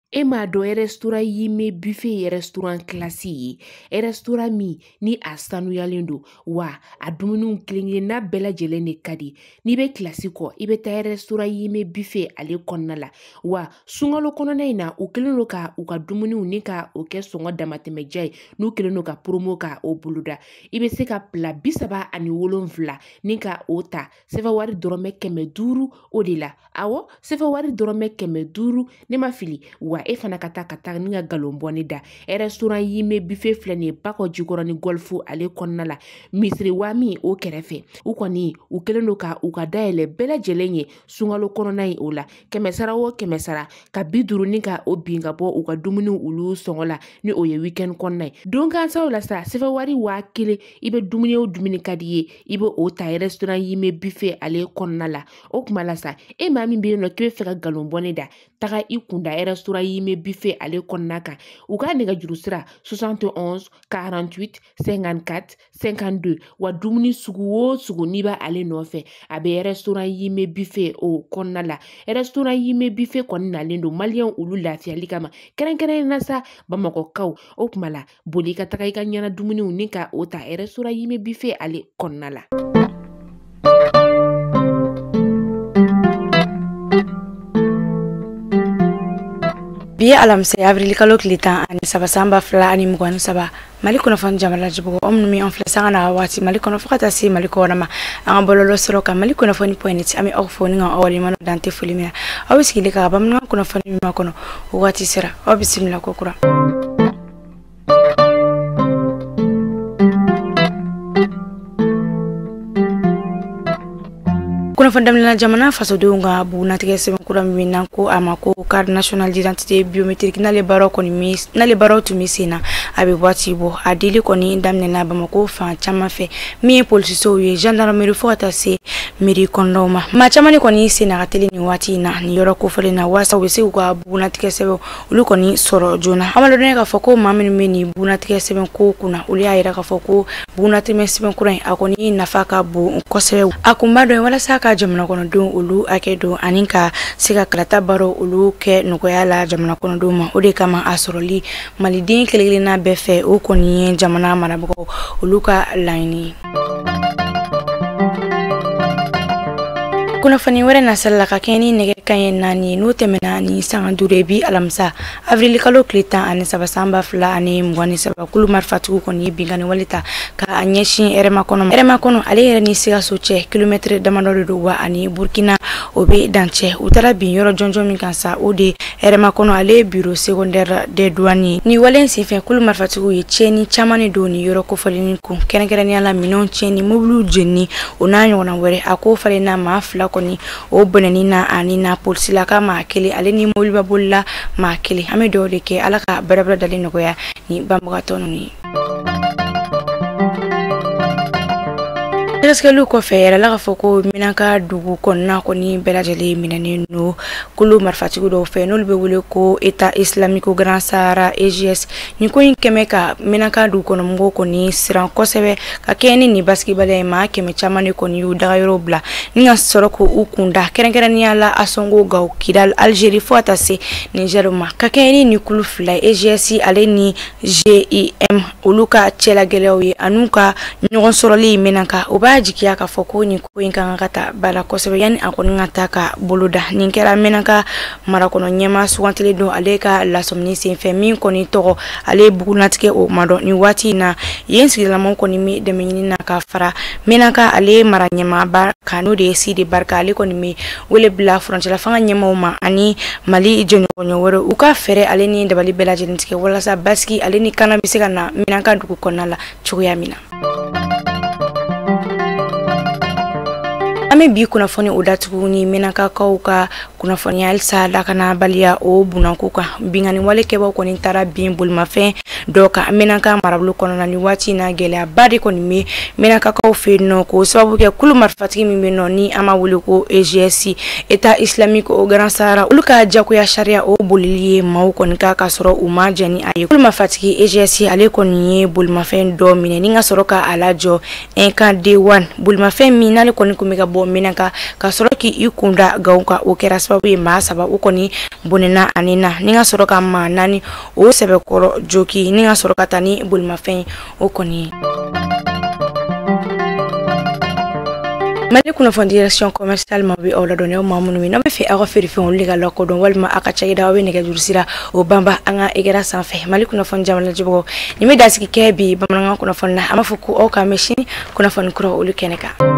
Ema do restaurant yime buffet restaurant classique restaurant mi ni a sanuyalen do wa a dumuniw kelen na bɛɛ lajɛlen de ka di n'i bɛ kilasi kɔ i bɛ taa restaurant yime buffet ale kɔnɔna la wa sunkalo kɔnɔna in na u kɛlen do ka u ka dumuniw ni ka o kɛ sɔngɔ damatɛmɛja ye n'u kɛlen do ka promo ka o boloda i bɛ se ka pla 37 ni ka o ta sɛfɛ wari dɔrɔmɛ 500 o de la awɔ sɛfɛ wari dɔrɔmɛ 500 ne ma fili wa e fana ka taa ni ka galon bɔni da restaurant yime buffet filɛ nin ye Bakɔ Jikɔrɔ ni golfu ale kɔnɔna la misiri wa min o kɛrɛfɛ u kɔni u kɛlen do ka u ka dayɛlɛ bɛɛ lajɛlen ye sunkalo kɔnɔna ye o la 100 o 100 ka 50 ni ka o bin ka bɔ u ka dumuniw olu sɔngɔ la ni o ye weekend kɔnɔna ye don gansaw la sa sɛfɛ wari 1000 i bɛ dumuni o dumuni ka di ye i bɛ o ta restaurant yime buffet ale kɔnɔna la o kuma la sa e maa min bɛ yen nɔ k'i bɛ fɛ ka galon bɔni da taga i kunda restaurant yime buffet ale kɔnɔna kan u ka nɛgɛjuru sira 71 48 54 52 wa dumuni sugu o sugu n'i b'a ale nɔfɛ a bɛ restaurant yime buffet o kɔnɔna la restaurant yime buffet kɔni nalen don maliyɛnw olu lafiyali kama kɛrɛnkɛrɛnnen na sa bamakɔkaw o kuma la boli ka taga i ka ɲɛna dumuniw ni ka o ta restaurant yime buffet ale kɔnɔna la. Bi alamse avril kalo tile 10 ani 7 sanba 2023 Mali kunnafoni jamana jibugo omnu mi enfle sanga na wati Mali kono fakata si Mali ko nama anga bololo soro ka Mali kunnafoni point ami orfoni nga awali mano dante fulimina awiski ka bamna kunnafoni mi makono wati sira obisimila kokura kuna fondamna jamana faso de nga bu natige seben kura minna ko amako carte nationale d'identité biométrique na le baro koni mis na le baro tu misina abi wati bo adili koni ndamne na bamako fa chama fe mi police so ye gendarmerie fo atase miri kondoma ma chama ni koni sina gateli ni wati na ni yoro ko fole na wasa wese ko bu natige seben ulu koni soro jona amalo ne ka foko mamini meni bu natige seben ko kuna uli ayira ka foko bu natige seben kura akoni nafaka bu ko sebe akumbado wala saka jamana kono don ulu akedo aninka sika kalata baro ulu ke nukoya la jamana kono don ma ode kama asoroli malidin kelele na befe o koni jamana marabugo ulu ka laini kuna fani wara na sallaka keni nege kayen nani no temena ni sanga durebi alamsa avril kalo klita ani sabasamba fla ani mwani saba kulu marfatu koni bingani walita ka anyeshi erema kono ale ni siga soche kilometre damano do wa ani Burkina obe danche utara bin yoro jonjo min kansa ode erema kono ale bureau secondaire de douane ni walen sifen kulu marfatu ye cheni chamani do ni yoro ko falini ku kenekere ni ala minon cheni moblu jenni onanyo na were ako falena ma fla koni o bonani na ani na polisi la kama kele ale ni molba bolla ma kele ame do de ke alaka barabara dali no ya ni bambuga tonu ni Eske luko fere la foko minaka dugu konna koni belajele minane no kulu marfatigu do fe no be wule ko État islamique Grand Sahara EGS ni ko kemeka minaka dugu kono mgo koni siran kosebe ka keni ni basketball ma keme chamane koni yu daga yorobla ninga soroko ukunda kerenkere ni ala asongo gaw kidal Algérie fo atase Niger ma ka keni ni kulu fly EGS ale ni GIM uluka chela gelewi anuka nyon soroli minaka jikia ka foko ni ko inka ngata bala ko sebe yani akoni ngata ka boluda ninkera menaka marakono nyema suwantile do aleka la somni sin femi koni to ale bugunatike o mado ni wati na yensi la mon koni mi de menini na ka fara menaka ale maranyema ba kanu de sidi barka ale koni mi wele bla frontière la fanga nyema ma ani Mali jonyo woro uka fere ale ni de bali bela jenitike wala sa baski ale ni kana bisika na menaka duku konala chuya mina ame bi kuna foni odatugu ni menaka kauka kuna foni alsa dakana balia o bunankuka bingani wale keba ko ni tara bin bulma fe doka menaka marablu kono na ni wati na gele abadi ko ni me menaka kau fe no ko sababu ke kulu marfatiki mi no ni ama wuli ko EGS État islamique au Grand Sahara uluka jaku ya sharia o bulilie mauko ni kaka soro umajani ayi kulu marfatiki EGS ale ko ni bulma fe domine ninga soroka alajo enka D1 bulma fe minale ko ni kumika bo menaka ka soroki ikunda gaunka o kera sababu ye maa saba u kɔni bonena ani na ni ka sɔrɔ ka maa naani o sɛbɛkɔrɔ joki ni ka sɔrɔ ka taa ni bolimafɛn o kɔni Mali kunnafoni direction commerciale ma bi awla dɔn ma munnu min na bɛ fɛ aw ka feerefɛnw olu ka lakodɔn walima aw ka cakɛda aw bɛ nɛgɛjuru sira o banba an ka egera sanfɛ Mali kunnafoni jamana jibɔ ni bɛ dasigi kɛ bi bamanankan kunnafoni na an b'a fɔ ko aw ka mɛn sini kunnafoni kura olu kɛnɛ kan